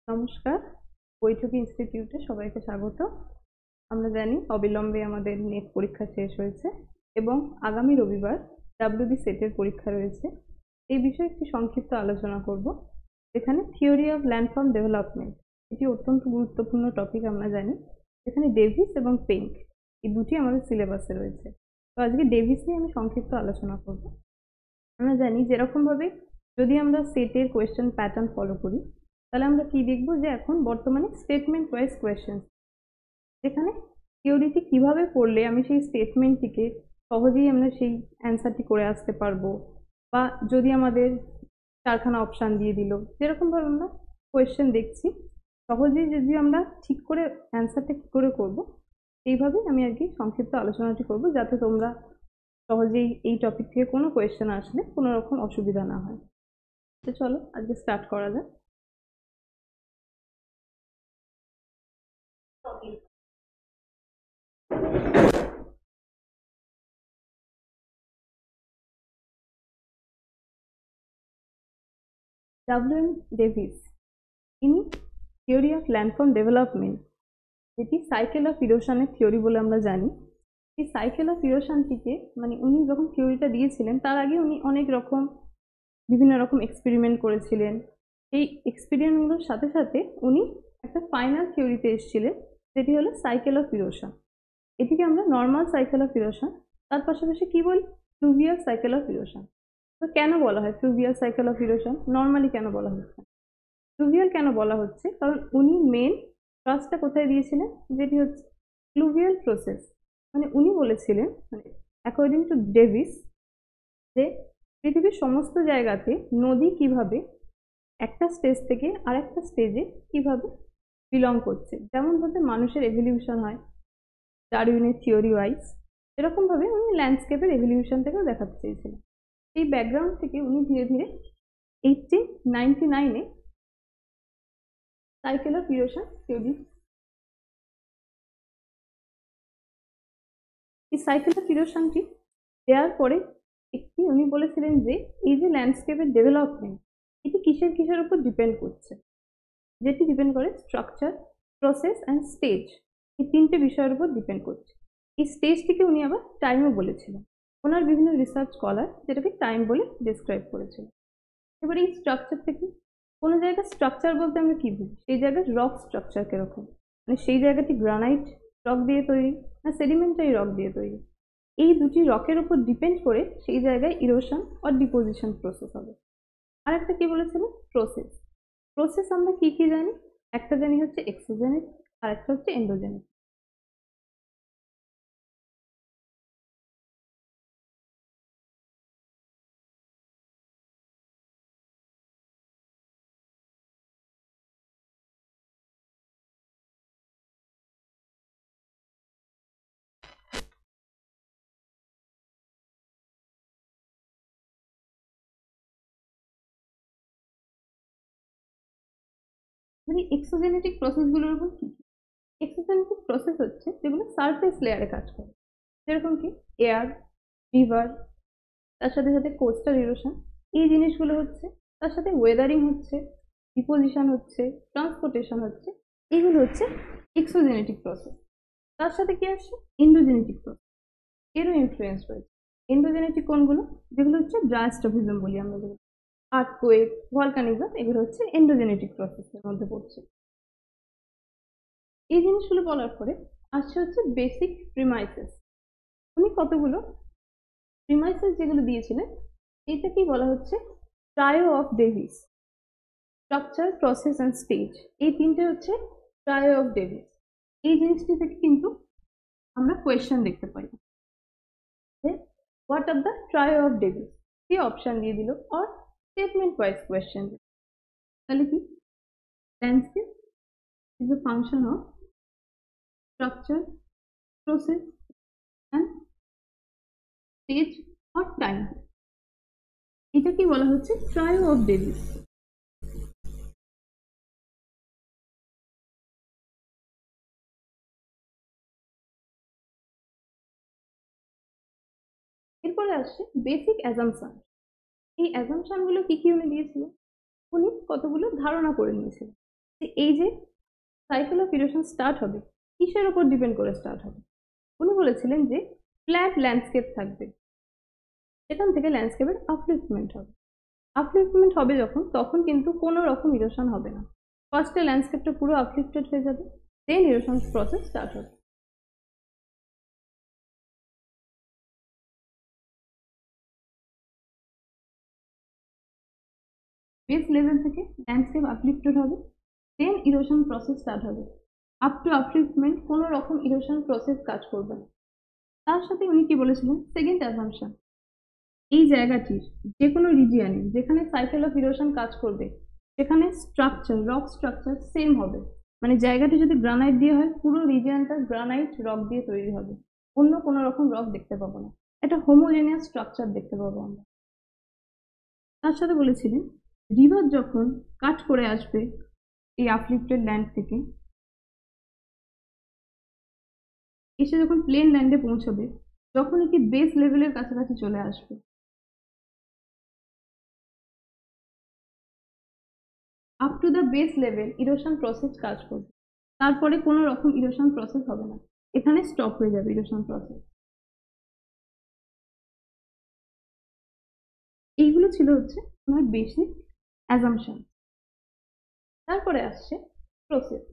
নমস্কার, বৈঠকি ইনস্টিটিউটে সবাইকে স্বাগত। আমরা জানি অবিলম্বে আমাদের নেট পরীক্ষা শেষ হয়েছে এবং আগামী রবিবার ডাব্লিউবি সেটের পরীক্ষা রয়েছে। এই বিষয়ে একটি সংক্ষিপ্ত আলোচনা করব, যেখানে থিওরি অফ ল্যান্ডফর্ম ডেভেলপমেন্ট এটি অত্যন্ত গুরুত্বপূর্ণ টপিক আমরা জানি, যেখানে ডেভিস এবং পেঙ্ক এই দুটি আমাদের সিলেবাসে রয়েছে। তো আজকে ডেভিস নিয়ে আমি সংক্ষিপ্ত আলোচনা করব। আমরা জানি যেরকমভাবে যদি আমরা সেটের কোয়েশ্চেন প্যাটার্ন ফলো করি, তাহলে আমরা কি দেখব যে এখন বর্তমানে স্টেটমেন্ট ওয়াইজ কোয়েশ্চেন, যেখানে থিওরিটি কিভাবে পড়লে আমি সেই স্টেটমেন্টটিকে সহজেই আমরা সেই অ্যান্সারটি করে আসতে পারবো, বা যদি আমাদের চারখানা অপশান দিয়ে দিল, যেরকমভাবে আমরা কোয়েশ্চেন দেখছি সহজেই যদি আমরা ঠিক করে অ্যান্সারটা কী করে করব, এইভাবেই আমি আর কি সংক্ষিপ্ত আলোচনাটি করব, যাতে তোমরা সহজেই এই টপিক থেকে কোনো কোয়েশ্চেন আসলে কোনো রকম অসুবিধা না হয়। তো চলো আজকে স্টার্ট করা যাক। ডাব্লিউ.এম. ডেভিস, ইনি থিওরি অফ ল্যান্ডফর্ম ডেভেলপমেন্ট, যেটি সাইকেল অফ ইরোশনের থিওরি বলে আমরা জানি। এই সাইকেল অফ ইরোশনটিকে মানে উনি যখন থিওরিটা দিয়েছিলেন তার আগে উনি অনেক রকম বিভিন্ন রকম এক্সপেরিমেন্ট করেছিলেন। এই এক্সপেরিমেন্টগুলোর সাথে সাথে উনি একটা ফাইনাল থিওরিতে এসেছিলেন, যেটি হলো সাইকেল অফ ইরোশন। এটিকে আমরা নর্মাল সাইকেল অফ ইরোশন, তার পাশাপাশি কি বলি, ফ্লুভিয়াল সাইকেল অফ ইরোশন। তো কেন বলা হয় ফ্লুভিয়াল সাইকেল অফ ইরোশন, নর্মালি কেন বলা হচ্ছে, ফ্লুভিয়াল কেন বলা হচ্ছে, কারণ উনি মেন ট্রাস্টটা কোথায় দিয়েছিলেন, যেটি হচ্ছে ফ্লুভিয়াল প্রসেস। মানে উনি বলেছিলেন, মানে অ্যাকর্ডিং টু ডেভিস, যে পৃথিবীর সমস্ত জায়গাতে নদী কিভাবে একটা স্টেজ থেকে আরেকটা স্টেজে কিভাবে বিলং করছে, যেমন ভাবে মানুষের এভলিউশন হয় ডারউইনের থিওরি ওয়াইজ, এরকমভাবে উনি ল্যান্ডস্কেপের এভলিউশনটাকেও দেখাতে চেয়েছিলেন। এই ব্যাকগ্রাউন্ড থেকে উনি ধীরে ধীরে 1899-এ সাইকেল অফ ইরোশন থিওরি, এই সাইকেল অফ ইরোশনটি দেওয়ার পরে একটি উনি বলেছিলেন যে এই যে ল্যান্ডস্কেপের ডেভেলপমেন্ট, এটি কিসের কিসের উপর ডিপেন্ড করছে, যেটি ডিপেন্ড করে স্ট্রাকচার, প্রসেস অ্যান্ড স্টেজ, এই তিনটে বিষয়ের উপর ডিপেন্ড করছে। এই স্টেজটিকে উনি আবার টাইমও বলেছিলেন। ওনার বিভিন্ন রিসার্চ স্কলার যেটাকে টাইম বলে ডিসক্রাইব করেছিল। এবার এই স্ট্রাকচারটা কি, কোনো জায়গার স্ট্রাকচার বলতে আমরা কি বুঝি, সেই জায়গার রক স্ট্রাকচার কিরকম, মানে সেই জায়গাটি গ্রানাইট রক দিয়ে তৈরি না সেডিমেন্টারি রক দিয়ে তৈরি, এই দুটি রকের উপর ডিপেন্ড করে সেই জায়গায় ইরোশন আর ডিপোজিশন প্রসেস হবে। আর একটা কি বলেছিল, প্রসেস। প্রসেস আমরা কি কি জানি, একটা জানি হচ্ছে এক্সোজেনিক, আর একটা হচ্ছে এন্ডোজেনিক। মানে এক্সোজেনেটিক প্রসেসগুলোর উপর কি, এক্সোজেনেটিক প্রসেস হচ্ছে যেগুলো সারফেস লেয়ারে কাজ করে, যেরকম কি এয়ার, রিভার, তার সাথে সাথে কোস্টাল ইরোশন, এই জিনিসগুলো হচ্ছে, তার সাথে ওয়েদারিং হচ্ছে, ডিপোজিশন হচ্ছে, ট্রান্সপোর্টেশন হচ্ছে, এইগুলো হচ্ছে এক্সোজেনেটিক প্রসেস। তার সাথে কি আসছে, এন্ডোজেনেটিক প্রসেস, এরও ইনফ্লুয়েন্স রয়েছে। এন্ডোজেনেটিক কোনগুলো, যেগুলো হচ্ছে ডায়াস্ট্রফিজম বলি আমরা, যেগুলো আর্থকোয়েক, ভলকানিজম, এগুলো হচ্ছে এন্ডোজেনেটিক প্রসেসের মধ্যে পড়ছে। এই জিনিসগুলো বলার পরে আসছে হচ্ছে বেসিক প্রিমাইসেস। উনি কতগুলো প্রিমাইসেস যেগুলো দিয়েছিলেন, এটাকেই বলা হচ্ছে trio of Davis, structure, process and stage, এই তিনটে হচ্ছে ট্রায়ো অফ ডেভিস। এই জিনিসটি থেকে কিন্তু আমরা কোয়েশ্চেন দেখতে পাই যে what are the trio of Davis, কি অপশন দিয়ে দিল, আর স্টেটমেন্ট ওয়াইজ কোয়েশ্চেন। তাহলে কি, landscape is a function of structure, process and stage or time, এটা কি বলা হচ্ছে ট্রায়ো অফ ডেভিস। এরপরে আসছে বেসিক অ্যাজাম্পশন। এই অ্যাজাম্পশন গুলো কি কি উনি দিয়েছিলেন, উনি কতগুলো ধারণা করে নিয়েছিলেন, এই যে সাইকেল অফ ইরোশন স্টার্ট হবে, কিসের উপর ডিপেন্ড করে স্টার্ট হবে? উনি বলেছিলেন যে ফ্ল্যাট ল্যান্ডস্কেপ থাকবে, সেখান থেকে ল্যান্ডস্কেপের আপলিফটমেন্ট হবে। আপলিফটমেন্ট হবে যখন, তখন কিন্তু কোনো রকম ইরোশন হবে না। ফার্স্টে ল্যান্ডস্কেপটা পুরো আপলিফটেড হয়ে যাবে, দেন ইরোশন প্রসেস স্টার্ট হবে। বেস লেভেল থেকে ল্যান্ডস্কেপ আপলিফটেড হবে, দেন ইরোশন প্রসেস স্টার্ট হবে। আপ টু আপলিফটমেন্ট কোনো রকম ইরোশন প্রসেস কাজ করবে না। তার সাথে উনি কি বলেছিলেন, সেকেন্ড অ্যাসাম্পশন, এই জায়গাটির যে কোনো রিজিয়নে যেখানে সাইকেল অফ ইরোশন কাজ করবে সেখানে স্ট্রাকচার, রক স্ট্রাকচার সেম হবে। মানে জায়গাটি যদি গ্রানাইট দিয়ে হয়, পুরো রিজিয়নটা গ্রানাইট রক দিয়ে তৈরি হবে, অন্য কোনো রকম রক দেখতে পাবো না, একটা হোমোজেনিয়াস স্ট্রাকচার দেখতে পাবো আমরা। তার সাথে বলেছিলেন রিভার যখন কাট করে আসবে এই আপলিফটেড ল্যান্ড থেকে, এসে যখন প্লেন ল্যান্ডে পৌঁছবে, যখন এটি বেস লেভেলের কাছাকাছি চলে আসবে, up to the base level erosion process কাজ করবে, তারপরে কোনো রকম ইরোশন প্রসেস হবে না, এখানে স্টপ হয়ে যাবে ইরোশন প্রসেস। এইগুলো ছিল হচ্ছে আমার বেসিক অ্যাজাম্পশন। তারপরে আসছে প্রসেস,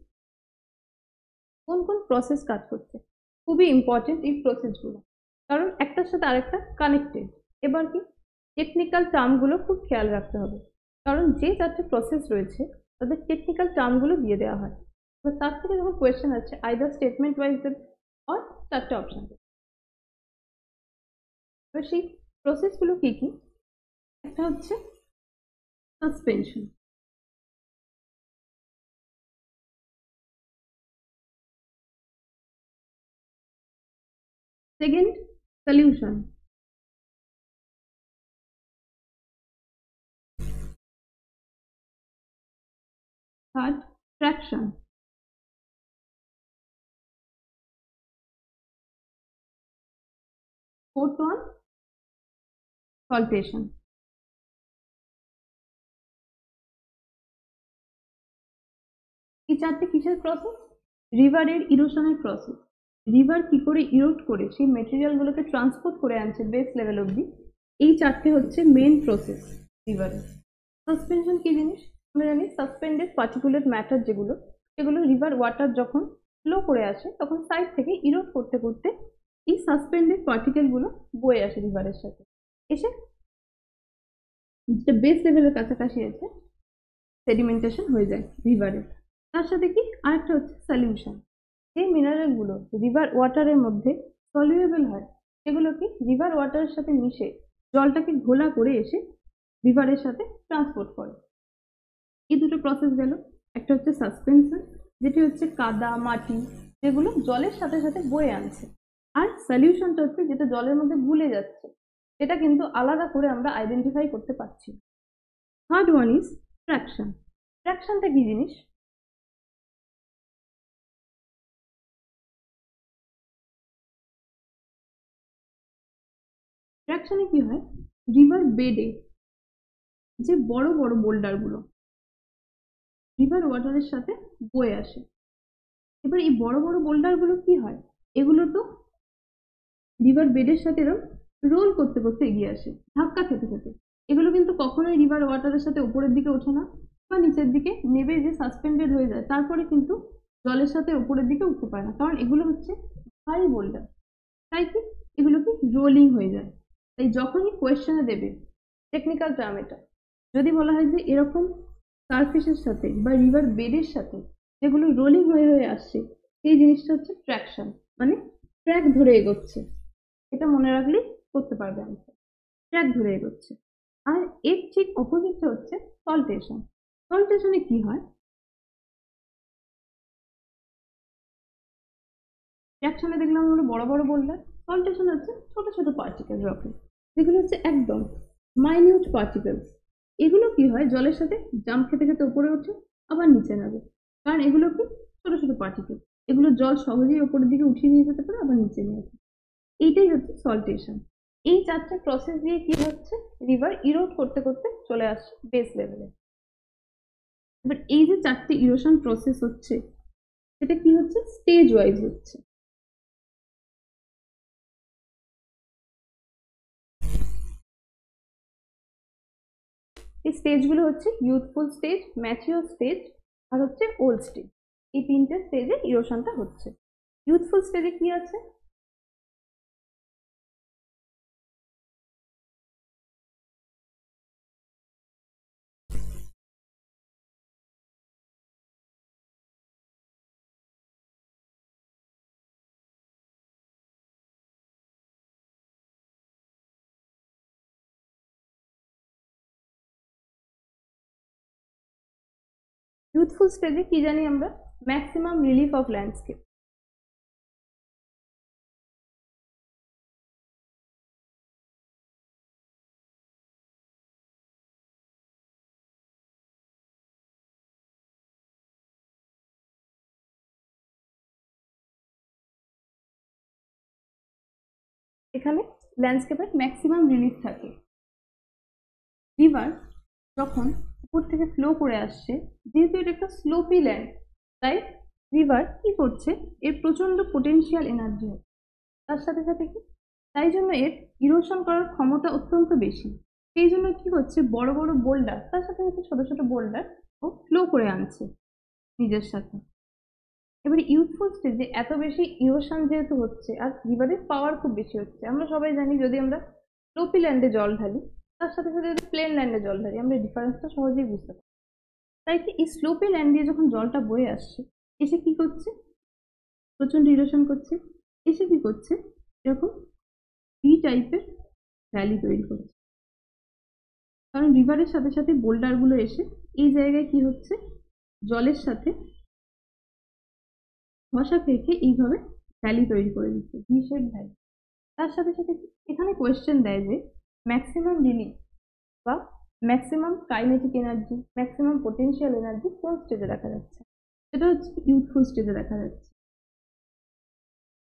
কোন কোন প্রসেস কাজ করছে। খুবই ইম্পর্টেন্ট এই প্রসেসগুলো, কারণ একটার সাথে আরেকটা কানেক্টেড। এবার কি টেকনিক্যাল টার্মগুলো খুব খেয়াল রাখতে হবে, কারণ যে চারটে প্রসেস রয়েছে তাদের টেকনিক্যাল টার্মগুলো দিয়ে দেওয়া হয়। তো তার থেকে যখন কোয়েশ্চেন আছে, আইদার স্টেটমেন্ট ওয়াইজ দেবে আর চারটে অপশন দেবে। এবার সেই প্রসেসগুলো কি কি? একটা হচ্ছে suspension, second solution, third traction, fourth one saltation. এই চারটে কিসের প্রসেস? রিভারের ইরোশনের প্রসেস। রিভার কি করে ইরোড করে সেই মেটেরিয়ালগুলোকে ট্রান্সপোর্ট করে আনছে বেস লেভেল অবধি, এই চারটে হচ্ছে মেন প্রসেস রিভারের। সাসপেনশন কি জিনিস? আমরা জানি সাসপেন্ডেড পার্টিকুলেট ম্যাটার যেগুলো, সেগুলো রিভার ওয়াটার যখন ফ্লো করে আসে তখন সাইড থেকে ইরোড করতে করতে এই সাসপেন্ডেড পার্টিকেলগুলো বয়ে আসে রিভারের সাথে, এসে যেটা বেস লেভেলের কাছাকাছি আছে সেডিমেন্টেশন হয়ে যায় রিভারের। তার সাথে কি আরেকটা হচ্ছে সলিউশন, যে মিনারেলগুলো রিভার ওয়াটারের মধ্যে সলিউয়েবল হয় সেগুলো কি রিভার ওয়াটারের সাথে মিশে জলটাকে ঘোলা করে এসে রিভারের সাথে ট্রান্সপোর্ট করে। এই দুটো প্রসেস গেল। একটা হচ্ছে সাসপেনশন, যেটি হচ্ছে কাদা মাটি যেগুলো জলের সাথে সাথে বয়ে আনছে, আর সলিউশনটা হচ্ছে যেটা জলের মধ্যে গুলে যাচ্ছে, এটা কিন্তু আলাদা করে আমরা আইডেন্টিফাই করতে পারছি। Third one is traction. ট্র্যাকশনটা কি জিনিস? ট্র্যাকশনে কি হয়, রিভার বেডে যে বড় বড় বোল্ডারগুলো রিভার ওয়াটারের সাথে বয়ে আসে, এবার এই বড় বড় বোল্ডারগুলো কি হয়, এগুলো তো রিভার বেডের সাথে এরকম রোল করতে করতে এগিয়ে আসে ধাক্কা খেতে খেতে। এগুলো কিন্তু কখনোই রিভার ওয়াটারের সাথে উপরের দিকে ওঠে না বা নিচের দিকে নেবে যে সাসপেন্ডেড হয়ে যায়, তারপরে কিন্তু জলের সাথে উপরের দিকে উঠতে পারে না, কারণ এগুলো হচ্ছে হাই বোল্ডার। তাই কি এগুলো কি রোলিং হয়ে যায়। তাই যখনই কোয়েশ্চেনে দেবে টেকনিক্যাল টার্ম এটা, যদি বলা হয় যে এরকম সারফেসের সাথে বা রিভার বেডের সাথে যেগুলো রোলিং হয়ে হয়ে আসছে, সেই জিনিসটা হচ্ছে ট্র্যাকশন, মানে ট্র্যাক ধরে এগোচ্ছে। এটা মনে রাখলেই করতে পারবে আনসার, ট্র্যাক ধরে এগোচ্ছে। আর এর ঠিক অপোজিটটা হচ্ছে সল্টেশন। সল্টেশনে কি হয়, ট্র্যাকশনে দেখলাম আমরা বড় বড় বোল্ডার, সল্টেশন হচ্ছে ছোট ছোট পার্টিকেল রকেট, যেগুলো হচ্ছে একদম মাইনিউট পার্টিকেলস। এগুলো কি হয়, জলের সাথে জাম্প খেতে খেতে উপরে ওঠে আবার নিচে নামে, কারণ এগুলো কি ছোট ছোট পার্টিকেল, এগুলো জল সহজেই উপরের দিকে উঠিয়ে নিয়ে যেতে পারে আবার নিচে নিয়ে আসে। এইটাই হচ্ছে সল্টেশন। এই চারটে প্রসেস দিয়ে কি হচ্ছে, রিভার ইরোড করতে করতে চলে আসছে বেস লেভেলে। এবার এই যে চারটে ইরোশন প্রসেস হচ্ছে, সেটা কি হচ্ছে, স্টেজ ওয়াইজ হচ্ছে। এই স্টেজগুলো হচ্ছে ইউথফুল স্টেজ, ম্যাচিওর স্টেজ, আর হচ্ছে ওল্ড স্টেজ। এই তিনটে স্টেজে ইরোশনটা হচ্ছে। ইউথফুল স্টেজে কি আছে, ইউথফুল স্টেজে কি জানি আমরা, ম্যাক্সিমাম রিলিফ অফ ল্যান্ডস্কেপ। এখানে ল্যান্ডস্কেপের ম্যাক্সিমাম রিলিফ থাকে। রিভার যখন উপর থেকে ফ্লো করে আসছে, যেহেতু এটা একটা স্লোপি ল্যান্ড, তাই রিভার কি করছে, এর প্রচন্ড পোটেনশিয়াল এনার্জি হচ্ছে। তার সাথে সাথে কি, তাই জন্য এর ইরোশন করার ক্ষমতা অত্যন্ত বেশি। সেই জন্য কি হচ্ছে, বড় বড় বোল্ডার, তার সাথে সাথে ছোট ছোট বোল্ডার ও ফ্লো করে আনছে নিজের সাথে। এবারে ইউথফুল স্টেজে এত বেশি ইরোশন যেহেতু হচ্ছে, আর রিভারের পাওয়ার খুব বেশি হচ্ছে। আমরা সবাই জানি, যদি আমরা স্লোপি ল্যান্ডে জল ঢালি, তার সাথে সাথে যদি প্লেন ল্যান্ডে জল ঢালি, আমরা ডিফারেন্সটা সহজেই বুঝতে পারি। তাই কি, এই স্লোপি ল্যান্ড দিয়ে যখন জলটা বয়ে আসছে, এসে কি করছে, প্রচন্ড ইরোশন করছে, এসে কি করছে, এরকম ভি টাইপের ভ্যালি তৈরি করছে। কারণ রিভারের সাথে সাথে বোল্ডার গুলো এসে এই জায়গায় কি হচ্ছে, জলের সাথে ঘষা খেয়ে এইভাবে ভ্যালি তৈরি করে দিচ্ছে, ভি শেপ ভ্যালি। তার সাথে সাথে এখানে কোয়েশ্চেন দেয় যে ম্যাক্সিমাম রিলিফ বা maximum kinetic energy, maximum potential energy কোন স্টেজে দেখা যাচ্ছে, সেটা হচ্ছে ইউথফুল স্টেজে দেখা যাচ্ছে।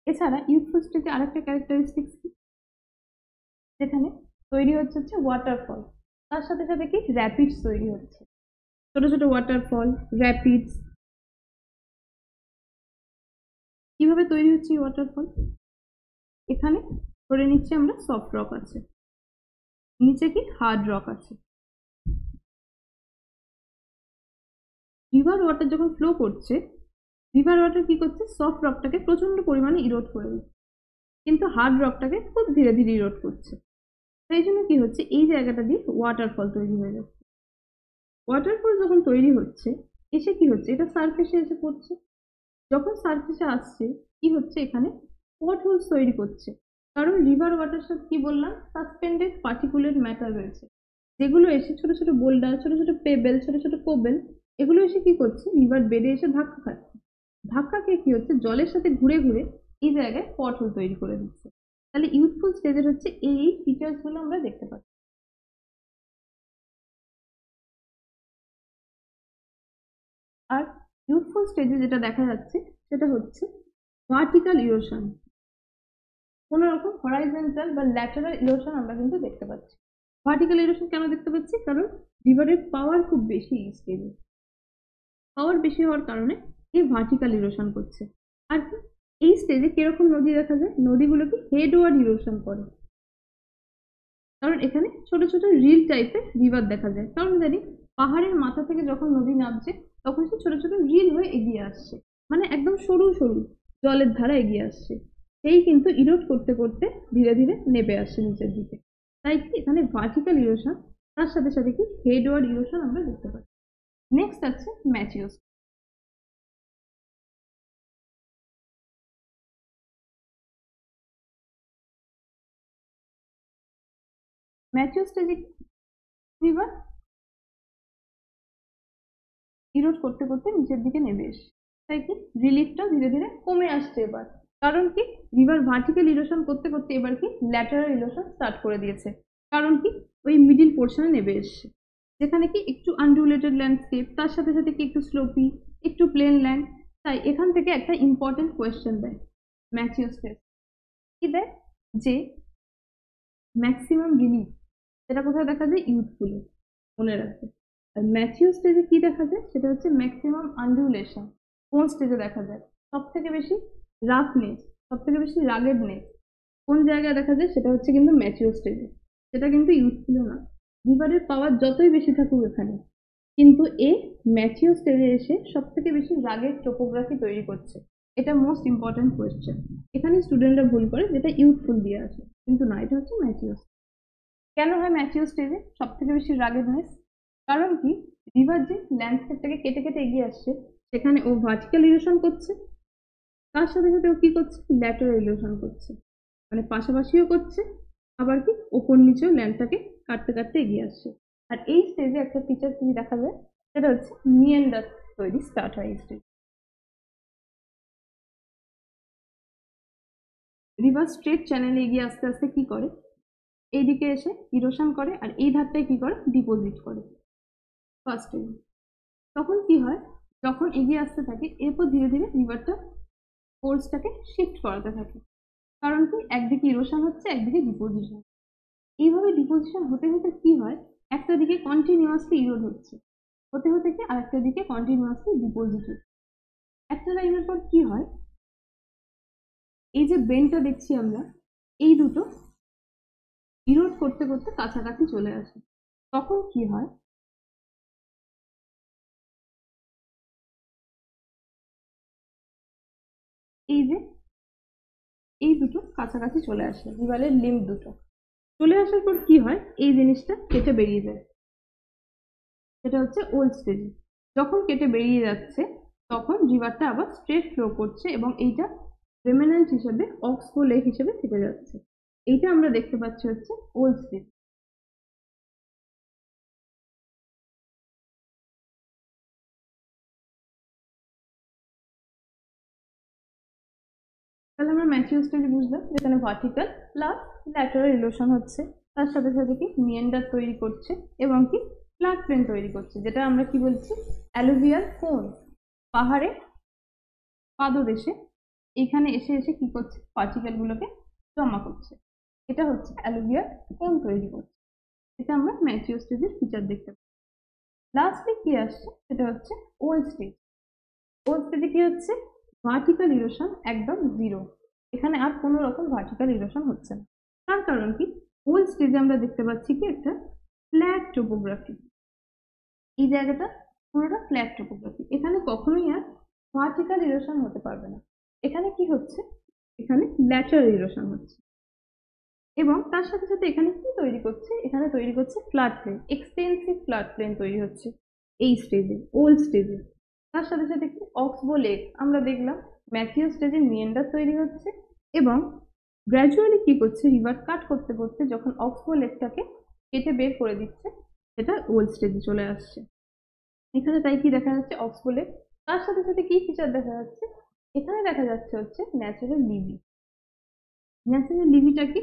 এছাড়া ইউথফুল স্টেজে আরেকটা ক্যারেক্টারিস্টিক্স কি, যেখানে তৈরি হচ্ছে ওয়াটারফল, তার সাথে সাথে কি র্যাপিডস তৈরি হচ্ছে, ছোট ছোট ওয়াটারফল, র্যাপিডস। কিভাবে তৈরি হচ্ছে এই ওয়াটারফল, এখানে ধরে নিচ্ছি আমরা সফট রক আছে, নিচে কি হার্ড রক আছে। রিভার ওয়াটার যখন ফ্লো করছে, রিভার ওয়াটার কি করছে, সফট রকটাকে প্রচন্ড পরিমাণে ইরোড করে দিচ্ছে, কিন্তু হার্ড রকটাকে খুব ধীরে ধীরে ইরোড করছে। তাই জন্য কি হচ্ছে, এই জায়গাটা দিয়ে ওয়াটারফল তৈরি হয়ে যাচ্ছে। ওয়াটারফল যখন তৈরি হচ্ছে, এসে কি হচ্ছে, এটা সারফেসে এসে পড়ছে। যখন সারফেসে আসছে, কি হচ্ছে, এখানে পট হোলস তৈরি করছে। কারণ রিভার ওয়াটার সাথে কি বললাম, সাসপেন্ডেড পার্টিকুলেট ম্যাটার রয়েছে, যেগুলো এসে ছোট ছোট বোল্ডার, ছোট ছোট পেবেল, ছোট ছোট কোবেল, এগুলো এসে কি করছে, রিভার বেডে এসে ধাক্কা খাচ্ছে। ধাক্কা খেয়ে কি হচ্ছে, জলের সাথে ঘুরে ঘুরে এই জায়গায় পট হোল তৈরি করে দিচ্ছে। তাহলে ইউথফুল স্টেজের হচ্ছে এই ফিচার্স গুলো আমরা দেখতে পাচ্ছি। আর ইউথফুল স্টেজে যেটা দেখা যাচ্ছে, সেটা হচ্ছে ভার্টিক্যাল ইরোশন। কোনো রকম হরাইজন্টাল বা ল্যাটারাল ইরোশন আমরা কিন্তু দেখতে পাচ্ছি। ভার্টিক্যাল ইরোশন কেন দেখতে পাচ্ছি, কারণ রিভারের পাওয়ার খুব বেশি এই স্টেজে। পাওয়ার বেশি হওয়ার কারণে এই ভার্টিক্যাল ইরোশন করছে। আর এই স্টেজে কিরকম নদী দেখা যায়, নদীগুলো কি হেডওয়ার্ড ইরোশন করে। কারণ এখানে ছোট ছোট রিল টাইপের রিভার দেখা যায়। কারণ জানি, পাহাড়ের মাথা থেকে যখন নদী নামছে, তখন সে ছোট ছোট রিল হয়ে এগিয়ে আসছে, মানে একদম সরু সরু জলের ধারা এগিয়ে আসছে। সেই কিন্তু ইরোড করতে করতে ধীরে ধীরে নেমে আসছে নিচের দিকে। তাই কি এখানে ভার্টিক্যাল ইরোশন, তার সাথে সাথে কি হেডওয়ার্ড ইরোশন আমরা দেখতে পাচ্ছি। নেক্সট আছে ম্যাচিওর। ম্যাচিওর স্টেজে রিভার ইরোড করতে করতে নিচের দিকে নেমে এসছে। তাই কি রিলিফটা ধীরে ধীরে কমে আসছে এবার। কারণ কি, রিভার ভার্টিক্যাল ইরোশন করতে করতে এবার কি ল্যাটারাল ইরোশন স্টার্ট করে দিয়েছে। কারণ কি, ওই মিডিল পোর্শনে নেমে এসছে, যেখানে কি একটু আনরুলেটেড ল্যান্ডস্কেপ, তার সাথে সাথে কি একটু স্লোপি, একটু প্লেন ল্যান্ড। তাই এখান থেকে একটা ইম্পর্টেন্ট কোয়েশ্চেন দেয় ম্যাচিওর স্টেজ, কি দেয়, যে ম্যাক্সিমাম রিলিফ সেটা কোথায় দেখা যায়, ইউথফুলে। মনে রাখবে, আর ম্যাচিওর স্টেজে কি দেখা যায় সেটা হচ্ছে ম্যাক্সিমাম আন্ডুলেশন। কোন স্টেজে দেখা যায়? সব থেকে বেশি রাফনেস, সব থেকে বেশি রাগেডনেস কোন জায়গায় দেখা যায় সেটা হচ্ছে কিন্তু ম্যাচিওর স্টেজে। সেটা কিন্তু ইউজফুল না। রিভারের পাওয়ার যতই বেশি থাকুক এখানে, কিন্তু এ ম্যাচিওর স্টেজে এসে সব থেকে বেশি রাগের টোপোগ্রাফি তৈরি করছে। এটা মোস্ট ইম্পর্টেন্ট কোয়েশ্চেন। এখানে স্টুডেন্টরা ভুল করে যেটা ইউথফুল দিয়ে আসে, কিন্তু না, এটা হচ্ছে ম্যাচিওর। কেন হয় ম্যাচিওর স্টেজে সব থেকে বেশি রাগেডনেস? কারণ কি, রিভার যে ল্যান্ডস্কেপটাকে কেটে কেটে এগিয়ে আসছে, সেখানে ও ভার্টিক্যাল ইরোশন করছে, তার সাথে সাথে ও কি করছে, ল্যাটারাল ইরোশন করছে। মানে পাশাপাশিও করছে, আবার কি ওপর নিচেও ল্যান্ডটাকে কাটতে কাটতে এগিয়ে আসছে। আর এই স্টেজে একটা ফিচার কি দেখা যায়, সেটা হচ্ছে মিয়েন্ডার তৈরি স্টার্ট হয় এই স্টেজ। রিভার স্ট্রেট চ্যানেলে এগিয়ে আস্তে আস্তে কি করে, এইদিকে এসে ইরোশন করে, আর এই ধারটায় কি করে, ডিপোজিট করে ফার্স্ট স্টেজ। তখন কি হয়, যখন এগিয়ে আসতে থাকে এরপর ধীরে ধীরে রিভারটা ফোর্সটাকে শিফট করাতে থাকে। কারণ কি, একদিকে ইরোশন হচ্ছে, একদিকে ডিপোজিশন। এইভাবে ডিপোজিশন হতে হতে কি হয়, একটা দিকে কন্টিনিউয়াসলি ইরোড হচ্ছে, হতে হতে কি আরেকটা দিকে কন্টিনিউয়াসলি ডিপোজিট হচ্ছে। একটা টাইমের পর কি হয়, এই যে বেনটা দেখছি আমরা, এই দুটো ইরোড করতে করতে কাছাকাছি চলে আসে। তখন কি হয়, এই যে এই দুটো কাছাকাছি চলে আসে, রিভারের লিম্ব দুটো চলে আসার পর কি হয়, এই জিনিসটা কেটে বেরিয়ে যায়। সেটা হচ্ছে ওল্ড স্টেজে। যখন কেটে বেরিয়ে যাচ্ছে, তখন রিভারটা আবার স্ট্রেট ফ্লো করছে, এবং এইটা রেমিন্যান্ট হিসেবে অক্সবো লেক হিসেবে থেকে যাচ্ছে। এইটা আমরা দেখতে পাচ্ছি হচ্ছে ওল্ড স্টেজ। তাহলে আমরা ম্যাচিওর স্টেজ বুঝলাম, যেখানে ভার্টিক্যাল প্লাস ল্যাটারাল রিলেশন হচ্ছে, তার সাথে সাথে কি মিয়েন্ডার তৈরি করছে, এবং কি ফ্ল্যাট প্লেন তৈরি করছে, যেটা আমরা কি বলছি, অ্যালুভিয়াল কোন। পাহাড়ে পাদদেশে এখানে এসে এসে কি করছে, পার্টিকেল গুলোকে জমা করছে। এটা হচ্ছে অ্যালুভিয়াল কোন তৈরি করছে। এটা আমরা ম্যাচিওর স্টেজের ফিচার দেখতে পাই। লাস্টলি কি আসছে, সেটা হচ্ছে ওল্ড স্টেজ। ওল্ড স্টেজে কি হচ্ছে, ভার্টিক্যাল ইরোশন একদম জিরো। এখানে আর কোনো রকম ভার্টিক্যাল ইরোশন হচ্ছে না। তার কারণ কি, ওল্ড স্টেজে আমরা দেখতে পাচ্ছি কি একটা ফ্ল্যাট টোপোগ্রাফি। এই জায়গাটা পুরোটা ফ্ল্যাট টোপোগ্রাফি, এখানে কখনোই আর ভার্টিক্যাল ইরোশন হতে পারবে না। এখানে কি হচ্ছে, এখানে ল্যাটারাল ইরোশন হচ্ছে, এবং তার সাথে সাথে এখানে কি তৈরি করছে, এখানে তৈরি করছে flat plain, extensive flat plain তৈরি হচ্ছে এই স্টেজে, ওল্ড স্টেজে। তার সাথে সাথে কি অক্সবো লেক আমরা দেখলাম, ম্যাচিওর স্টেজে মিয়েন্ডার তৈরি হচ্ছে, এবং গ্র্যাজুয়ালি কি করছে, রিভার কাট করতে করতে যখন অক্সবো লেকটাকে কেটে বের করে দিচ্ছে, সেটা ওল্ড স্টেজে চলে আসছে। এখানে তাই কি দেখা যাচ্ছে, অক্সবো লেক। তার সাথে সাথে কি ফিচার দেখা যাচ্ছে, এখানে দেখা যাচ্ছে হচ্ছে ন্যাচারাল লিভি। ন্যাচারাল লিভিটা কি,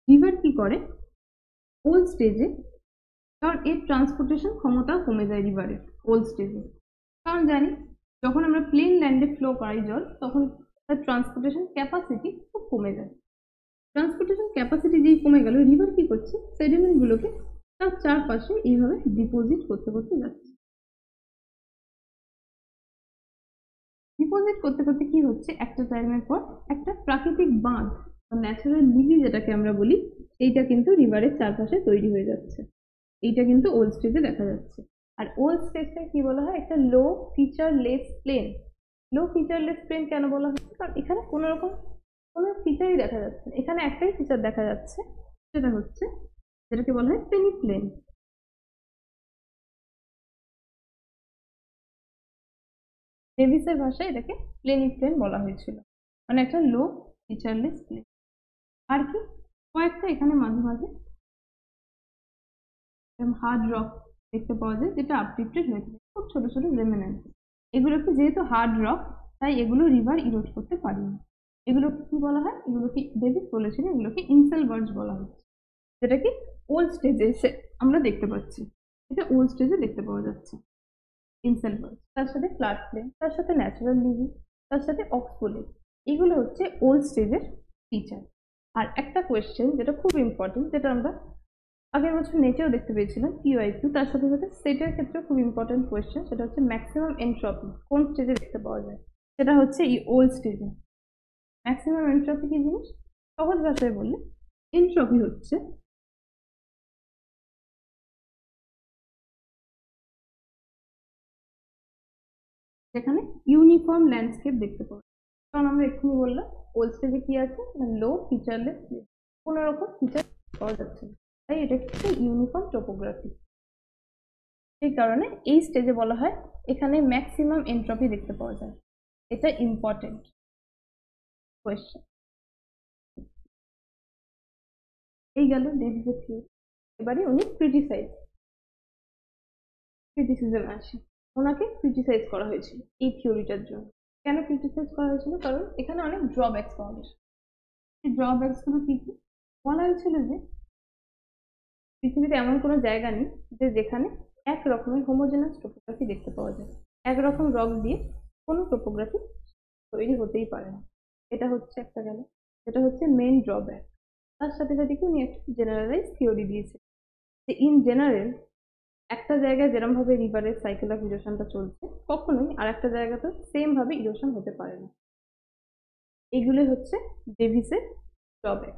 রিভার কি করে ওল্ড স্টেজে, কারণ এর ট্রান্সপোর্টেশন ক্ষমতা কমে যায় রিভারের ওল্ড স্টেজে। কারণ জানি, যখন আমরা প্লেন ল্যান্ডে ফ্লো করাই জল, তখন তার ট্রান্সপোর্টেশন ক্যাপাসিটি খুব কমে যায়। ট্রান্সপোর্টেশন ক্যাপাসিটি যেই কমে গেল, রিভার কি করছে, সেডিমেন্ট গুলোকে তার চারপাশে এইভাবে ডিপোজিট করতে করতে যাচ্ছে। ডিপোজিট করতে করতে কি হচ্ছে, একটা টাইমের পর একটা প্রাকৃতিক বাঁধ, ন্যাচারাল লিভি যেটাকে আমরা বলি, এইটা কিন্তু রিভারের চারপাশে তৈরি হয়ে যাচ্ছে। এইটা কিন্তু ওল্ড স্টেজে দেখা যাচ্ছে। আর ওল্ড স্টেজটা কি বলা হয়, একটা লো ফিচারলেস প্লেন। লো ফিচারলেস প্লেন কেন বলা হচ্ছে, কারণ এখানে কোনো রকম কোনো ফিচারই দেখা যাচ্ছে না। এখানে একটাই ফিচার দেখা যাচ্ছে, সেটা হচ্ছে যেটাকে বলা হয় পেনি প্লেন। ডেভিসের ভাষায় এটাকে প্লেনি প্লেন বলা হয়েছিল, মানে একটা লো ফিচারলেস প্লেন। আর কি, কয়েকটা এখানে মাঝে মাঝে হার্ড রক দেখতে পাওয়া যায়, যেটা আপলিফটেড হয়ে থাকে, খুব ছোট ছোট রেমিনেন্ট। এগুলোকে যেহেতু হার্ড রক, তাই এগুলো রিভার ইরোড করতে পারেনি। এগুলো কি বলা হয়, এগুলোকে ডেভিস বলেছিল এগুলোকে ইনসেলবার্জ বলা হচ্ছে, যেটা কি ওল্ড স্টেজে এসে আমরা দেখতে পাচ্ছি। এটা ওল্ড স্টেজে দেখতে পাওয়া যাচ্ছে ইনসেলবার্জ, তার সাথে ফ্ল্যাট প্লেন, তার সাথে ন্যাচারাল লিভি, তার সাথে অক্সবো লেক। এগুলো হচ্ছে ওল্ড স্টেজের ফিচার। আর একটা কোয়েশ্চেন যেটা খুব ইম্পর্টেন্ট, যেটা আমরা আগের বছর নেটেও দেখতে পেয়েছিলাম PYQ, তার সাথে সাথে সেটের ক্ষেত্রে খুব ইম্পর্টেন্ট কোয়েশ্চেন, সেটা হচ্ছে ম্যাক্সিমাম এনট্রপি কোন স্টেজে দেখতে পাওয়া যায়। সেটা হচ্ছে এই ওল্ড স্টেজে। ম্যাক্সিমাম এনট্রপি কি জিনিস? সহজ ভাষায় বললে এনট্রপি হচ্ছে যেখানে ইউনিফর্ম ল্যান্ডস্কেপ দেখতে পাওয়া যায়। কারণ আমরা এক্ষুনি বললাম ওল্ড স্টেজে কি আছে, লো ফিচারলেস, কোনো রকম ফিচার পাওয়া যাচ্ছে না, তাই এটা হচ্ছে ইউনিফর্ম টোপোগ্রাফি। এই কারণে এই স্টেজে বলা হয় এখানে ম্যাক্সিমাম এনট্রপি দেখতে পাওয়া যায়। এটা ইম্পর্টেন্ট কোয়েশ্চেন। এই গেল ডেভিসের থিওরি। এবারে উনি ক্রিটিসিজম আসে। ওনাকে ক্রিটিসাইজ করা হয়েছিল এই থিওরিটার জন্য। কেন ক্রিটিসাইজ করা হয়েছিল? কারণ এখানে অনেক ড্রব্যাকস পাওয়া গেছে। এই ড্রব্যাকস গুলো কি কি? বলা হয়েছিল যে পৃথিবীতে এমন কোনো জায়গা নেই যে যেখানে এক রকমের হোমোজেনাস টোপোগ্রাফি দেখতে পাওয়া যায়। একরকম রক দিয়ে কোনো টোপোগ্রাফি তৈরি হতেই পারে না। এটা হচ্ছে একটা গেল, যেটা হচ্ছে মেইন ড্রব্যাক। তার সাথে সাথে কি উনি একটা জেনারেলাইজ থিওরি দিয়েছে যে ইন জেনারেল একটা জায়গায় যেরকম ভাবে রিভারের সাইকেল অফ ইরোশনটা চলছে, কখনোই আর একটা জায়গাতে সেম ভাবে ইরোশন হতে পারে না। এগুলো হচ্ছে ডেভিসের ড্রব্যাক।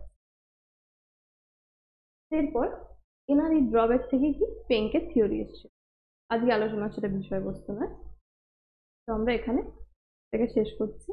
এরপর এনার এই ড্রব্যাক থেকে কি পেঙ্কের থিওরি এসছে। আজকে আলোচনা সেটা বিষয়বস্তু নয়, তো আমরা এখানে থেকে শেষ করছি।